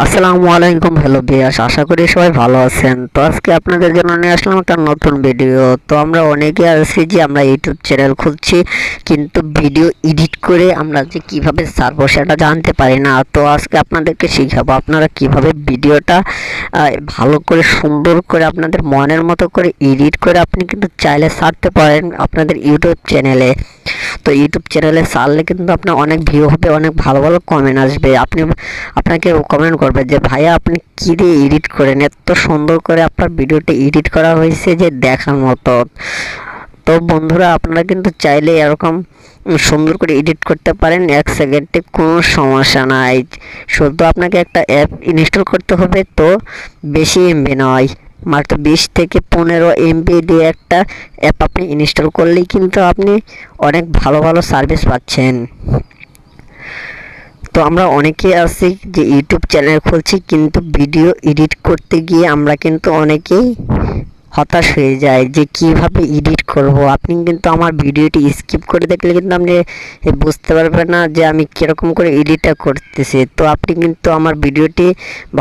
আসসালামু আলাইকুম। হ্যালো বিয়াস, আশা করি সবাই ভালো আছেন। তো আজকে আপনাদের জন্য নিয়ে আসলাম একটা নতুন ভিডিও। তো আমরা অনেকে আছি যে আমরা ইউটিউব চ্যানেল খুলছি, কিন্তু ভিডিও এডিট করে আমরা যে কিভাবে ছাড়বো সেটা জানতে পারি না। তো আজকে আপনাদেরকে শিখাবো আপনারা কিভাবে ভিডিওটা ভালো করে সুন্দর করে আপনাদের মনের মতো করে এডিট করে আপনি কিন্তু চাইলে ছাড়তে পারেন আপনাদের ইউটিউব চ্যানেলে। তো ইউটিউব চ্যানেলে ছাড়লে কিন্তু আপনার অনেক ভিউ হবে, অনেক ভালো ভালো কমেন্ট আসবে। আপনাকে কমেন্ট করবে যে ভাইয়া আপনি কী দিয়ে এডিট করেন, এত সুন্দর করে আপনার ভিডিওটা এডিট করা হয়েছে যে দেখার মতো। তো বন্ধুরা, আপনারা কিন্তু চাইলে এরকম সুন্দর করে এডিট করতে পারেন 1 সেকেন্ডে, কোনো সমস্যা নাই। শুধু আপনাকে একটা অ্যাপ ইনস্টল করতে হবে। তো বেশি এমবি নয়, মাত্র 20 থেকে 15 এমবি দিয়ে একটা অ্যাপ আপনি ইনস্টল করলেই কিন্তু আপনি অনেক ভালো ভালো সার্ভিস পাচ্ছেন। তো আমরা অনেকে আছি যে ইউটিউব চ্যানেল খুলছি, কিন্তু ভিডিও এডিট করতে গিয়ে আমরা কিন্তু অনেকেই হতাশ হয়ে যায় যে কিভাবে এডিট করব। আপনি কিন্তু আমার ভিডিওটি স্কিপ করে দেখলে কিন্তু আপনি বুঝতে পারবেন না যে আমি কীরকম করে এডিটটা করতেছি। তো আপনি কিন্তু আমার ভিডিওটি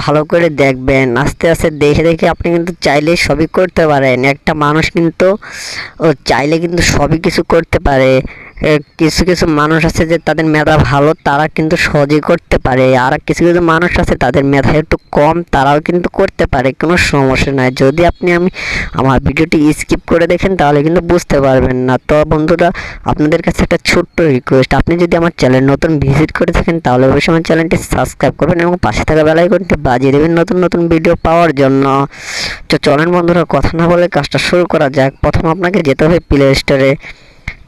ভালো করে দেখবেন, আস্তে আস্তে দেখে দেখে আপনি কিন্তু চাইলে সবই করতে পারেন। একটা মানুষ কিন্তু চাইলে কিন্তু সবই কিছু করতে পারে। কিছু কিছু মানুষ আছে যে তাদের মেধা ভালো, তারা কিন্তু সহজেই করতে পারে। আর কিছু কিছু মানুষ আছে তাদের মেধা একটু কম, তারাও কিন্তু করতে পারে, কোনো সমস্যা নাই। যদি আমি আমার ভিডিওটি স্কিপ করে দেখেন তাহলে কিন্তু বুঝতে পারবেন না। তো বন্ধুরা, আপনাদের কাছে একটা ছোট্ট রিকোয়েস্ট, আপনি যদি আমার চ্যানেল নতুন ভিজিট করে থাকেন তাহলে অবশ্যই আমার চ্যানেলটি সাবস্ক্রাইব করবেন এবং পাশে থাকা বেল আইকনটি বাজিয়ে দেবেন নতুন নতুন ভিডিও পাওয়ার জন্য। তো চলেন বন্ধুরা, কথা না বলে কাজটা শুরু করা যাক। প্রথম আপনাকে যেতে হবে প্লে স্টোরে।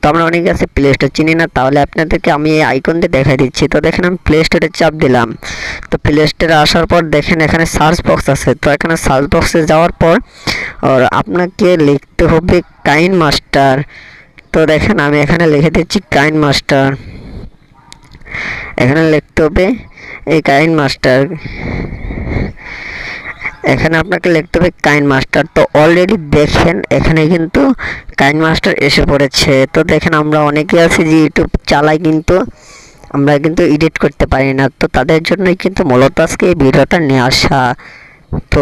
তো আমরা অনেকে আছে প্লে স্টোর চিনি না, তাহলে আপনাদেরকে আমি এই আইকন দিয়ে দেখাই দিচ্ছি। তো দেখেন আমি প্লে স্টোরে চাপ দিলাম। তো প্লে স্টোরে আসার পর দেখেন এখানে সার্চ বক্স আছে। তো এখানে সার্চ বক্সে যাওয়ার পর আপনাকে লিখতে হবে কাইন মাস্টার। তো দেখেন আমি এখানে লিখে দিচ্ছি কাইন মাস্টার। এখানে লিখতে হবে এই কাইন মাস্টার। এখানে আপনাকে লিখতে হবে কাইন মাস্টার। তো অলরেডি দেখেন এখানে কিন্তু কাইন মাস্টার এসে পড়েছে। তো দেখেন আমরা অনেকে আছি যে ইউটিউব চালাই, কিন্তু আমরা কিন্তু এডিট করতে পারি না। তো তাদের জন্যই কিন্তু মূলত আজকে এই ভিডিওটা নিয়ে আসা। তো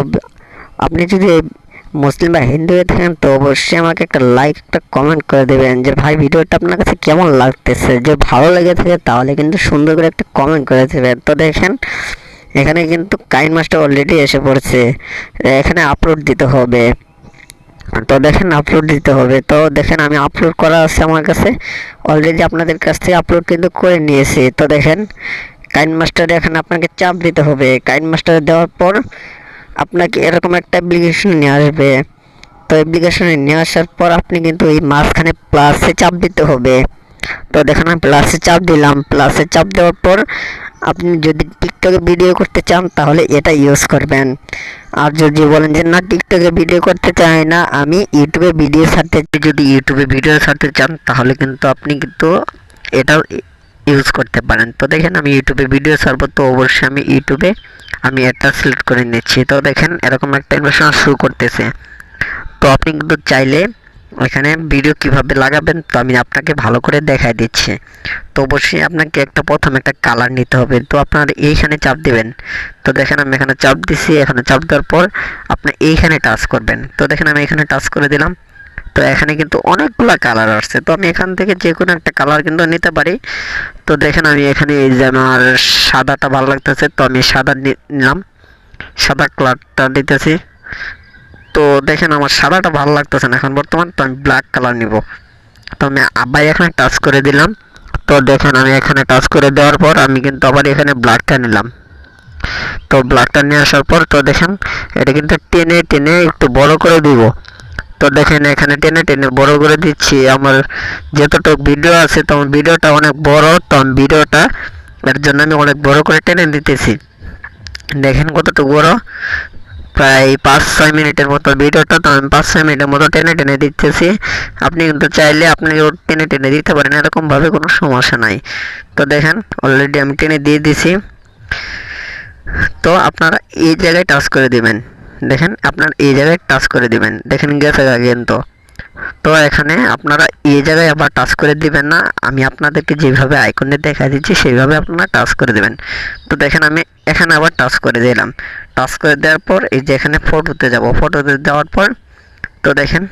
আপনি যদি মুসলিম বা হিন্দু হয়ে থাকেন তো অবশ্যই আমাকে একটা লাইক, একটা কমেন্ট করে দেবেন যে ভাই ভিডিওটা আপনার কাছে কেমন লাগতেছে। যে ভালো লেগে থাকে তাহলে কিন্তু সুন্দর করে একটা কমেন্ট করে দেবেন। তো দেখেন এখানে কিন্তু কাইন মাস্টার অলরেডি এসে পড়ছে। এখানে আপলোড দিতে হবে। তো দেখেন আপলোড দিতে হবে। তো দেখেন আমি আপলোড করা আছে আমার কাছে অলরেডি, আপনাদের কাছ থেকে আপলোড কিন্তু করে নিয়েছি। তো দেখেন কাইন মাস্টারে এখানে আপনাকে চাপ দিতে হবে। কাইন মাস্টারে দেওয়ার পর আপনাকে এরকম একটা অ্যাপ্লিকেশন নিয়ে আসবে। তো অ্যাপ্লিকেশনে নিয়ে আসার পর আপনি কিন্তু এই মাঝখানে প্লাসে চাপ দিতে হবে। তো দেখেন আমি প্লাসে চাপ দিলাম। প্লাসে চাপ দেওয়ার পর আপনি যদি টিকটকে ভিডিও করতে চান তাহলে এটা ইউজ করবেন। আর যদি বলেন যে না টিকটকে ভিডিও করতে চাই না, আমি ইউটিউবে ভিডিও ছাড়তে চাই, যদি ইউটিউবে ভিডিও ছাড়তে চান তাহলে কিন্তু আপনি কিন্তু এটাও ইউজ করতে পারেন। তো দেখেন আমি ইউটিউবে ভিডিও ছাড়বো, তো অবশ্যই আমি ইউটিউবে এটা সিলেক্ট করে নিচ্ছি। তো দেখেন এরকম একটা ইনফরমেশন শুরু করতেছে। তো আপনি কিন্তু চাইলে এখানে ভিডিও কিভাবে লাগাবেন তো আমি আপনাকে ভালো করে দেখাই দিচ্ছি। তো অবশ্যই আপনাকে প্রথমে একটা কালার নিতে হবে। তো আপনার এইখানে চাপ দিবেন। তো দেখেন আমি এখানে চাপ দিছি। এখানে চাপ দেওয়ার পর আপনি এইখানে টাচ করবেন। তো দেখেন আমি এখানে টাচ করে দিলাম। তো এখানে কিন্তু অনেকগুলো কালার আসছে। তো আমি এখান থেকে যে কোনো একটা কালার কিন্তু নিতে পারি। তো দেখেন আমি এখানে এই যে আমার সাদাটা ভালো লাগতেছে, তো আমি সাদা নিলাম, সাদা কালারটা দিতেছি। তো দেখেন আমার সাদাটা ভালো লাগতেছে না এখন বর্তমান, তো আমি ব্ল্যাক কালার নিব। তো আমি আবার এখানে টাচ করে দিলাম। তো দেখেন আমি এখানে টাচ করে দেওয়ার পর আমি কিন্তু আবার এখানে ব্ল্যাকটা নিলাম। তো ব্ল্যাকটা নিয়ে আসার পর তো দেখেন এটা কিন্তু টেনে টেনে একটু বড় করে দিব। তো দেখেন এখানে টেনে টেনে বড় করে দিচ্ছি। আমার যতটুকু ভিডিও আছে তো আমার ভিডিওটা অনেক বড়, তো আমি ভিডিওটা এর জন্য আমি অনেক বড় করে টেনে দিতেছি। দেখেন কতটুকু বড়, প্রায় 5-6 মিনিটের মতো ভিডিওটা, তো আমি 5-6 মিনিটের মতো টেনে টেনে দিতেছি। আপনি কিন্তু চাইলে আপনি টেনে টেনে দিতে পারেন, এরকমভাবে কোনো সমস্যা নাই। তো দেখেন অলরেডি আমি টেনে দিয়ে দিছি। তো আপনারা এই জায়গায় টাচ করে দিবেন। দেখেন আপনার এই জায়গায় টাচ করে দিবেন। দেখেন গেছে কিন্তু। তো এখানে আপনারা এই জায়গায় আবার টাচ করে দিবেন না, আমি আপনাদেরকে যেভাবে আইকনে দেখা দিচ্ছি সেইভাবে আপনারা টাচ করে দেবেন। তো দেখেন আমি এখানে আবার টাচ করে দিলাম। টাচ করে দেওয়ার পর এই যে এখানে ফটোতে যাব, ফটোতে দেওয়ার পর তো দেখেন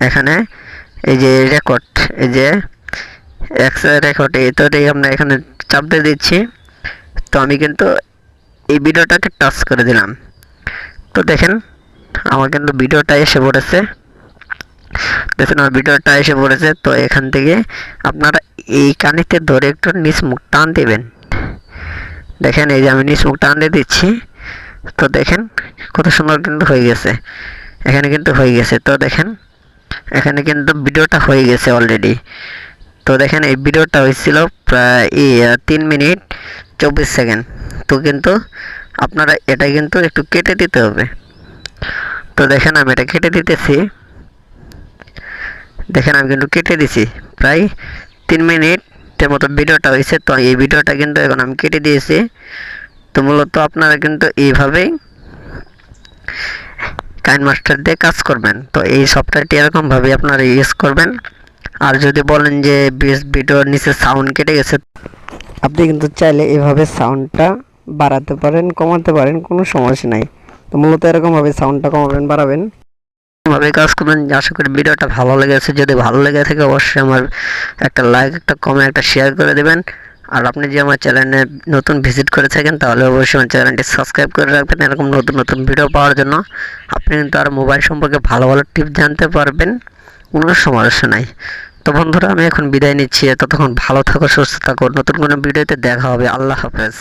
এখানে এই যে রেকর্ড, এই যে এক্স রেকর্ড, এইটাই আমরা এখানে চাপ দিয়ে দিচ্ছি। তো আমি কিন্তু এই ভিডিওটাকে টাচ করে দিলাম। তো দেখেন আমার কিন্তু ভিডিওটা এসে পড়েছে, দেখুন আমার ভিডিওটা এসে পড়েছে। তো এখান থেকে আপনারা এই কানিতে ধরে একটু নিচ মুখ টান দেবেন। দেখেন এই যে আমি নিচ মুখ টান দিয়ে দিচ্ছি। তো দেখেন কত সুন্দর কিন্তু হয়ে গেছে, এখানে কিন্তু হয়ে গেছে। তো দেখেন এখানে কিন্তু ভিডিওটা হয়ে গেছে অলরেডি। তো দেখেন এই ভিডিওটা হয়েছিল প্রায় 3 মিনিট 24 সেকেন্ড। তো কিন্তু আপনারা এটা কিন্তু একটু কেটে দিতে হবে। তো দেখেন আমি এটা কেটে দিতেছি, দেখেন আমি কিন্তু কেটে দিছি, প্রায় 3 মিনিটের মতো ভিডিওটা হয়েছে। তো এই ভিডিওটা কিন্তু এখন আমি কেটে দিয়েছি। তো মূলত আপনারা কিন্তু এইভাবেই কাইনমাস্টার দিয়ে কাজ করবেন। তো এই সফটওয়্যারটি এরকমভাবে আপনারা ইউজ করবেন। আর যদি বলেন যে ভিডিওর নিচে সাউন্ড কেটে গেছে, আপনি কিন্তু চাইলে এভাবে সাউন্ডটা বাড়াতে পারেন, কমাতে পারেন, কোনো সমস্যা নাই। তো মূলত এরকমভাবে সাউন্ডটা কমাবেন, বাড়াবেন, ভাবে কাজ করবেন। আশা করি ভিডিওটা ভালো লেগেছে। যদি ভালো লেগে থাকে অবশ্যই আমার একটা লাইক, একটা কমেন্ট, একটা শেয়ার করে দেবেন। আর আপনি যে আমার চ্যানেলে নতুন ভিজিট করে থাকেন তাহলে অবশ্যই আমার চ্যানেলটি সাবস্ক্রাইব করে রাখবেন এরকম নতুন নতুন ভিডিও পাওয়ার জন্য। আপনি কিন্তু আর মোবাইল সম্পর্কে ভালো ভালো টিপস জানতে পারবেন, কোনো সমস্যা নাই। তো বন্ধুরা আমি এখন বিদায় নিচ্ছি, ততক্ষণ ভালো থাকো, সুস্থ থাকো, নতুন কোনো ভিডিওতে দেখা হবে। আল্লাহ হাফেজ।